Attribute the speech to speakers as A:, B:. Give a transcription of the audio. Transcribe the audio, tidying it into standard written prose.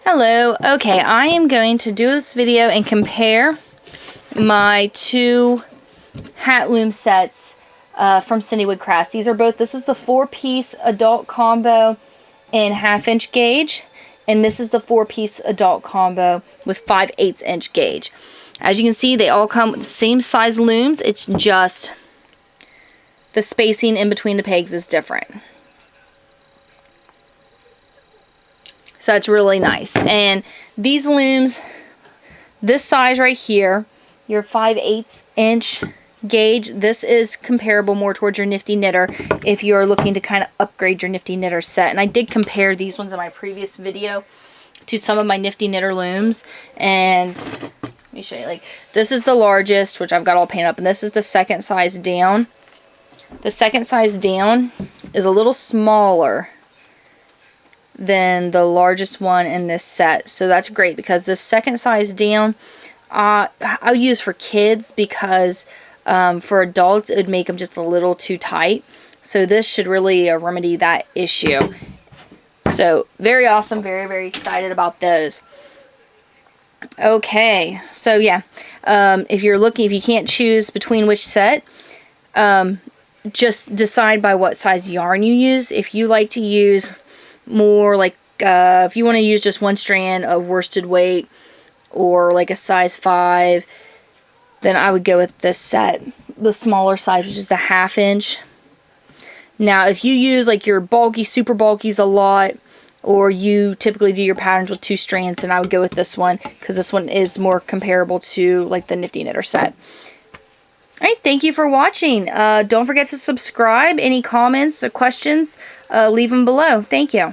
A: Hello. Okay, I am going to do this video and compare my two hat loom sets from Cindywood Crafts. These are both, this is the 4-piece adult combo in 1/2 inch gauge, and this is the 4-piece adult combo with 5/8 inch gauge. As you can see, they all come with the same size looms. It's just the spacing in between the pegs is different. So that's really nice. And these looms, this size right here, your 5/8 inch gauge, this is comparable more towards your Nifty Knitter if you're looking to kind of upgrade your Nifty Knitter set. And I did compare these ones in my previous video to some of my Nifty Knitter looms. And let me show you, like, this is the largest, which I've got all painted up, and this is the second size down. The second size down is a little smaller than the largest one in this set, so that's great because the second size down I would use for kids because for adults it would make them just a little too tight, so this should really remedy that issue. So very awesome, very excited about those. Okay, so yeah, if you can't choose between which set, just decide by what size yarn you use. If you like to use more like if you want to use just one strand of worsted weight or like a size 5, then I would go with this set, the smaller size, which is the 1/2 inch. Now if you use like your bulky, super bulkies a lot, or you typically do your patterns with 2 strands, then I would go with this one because this one is more comparable to like the Nifty Knitter set. Alright, thank you for watching. Don't forget to subscribe. Any comments or questions, leave them below. Thank you.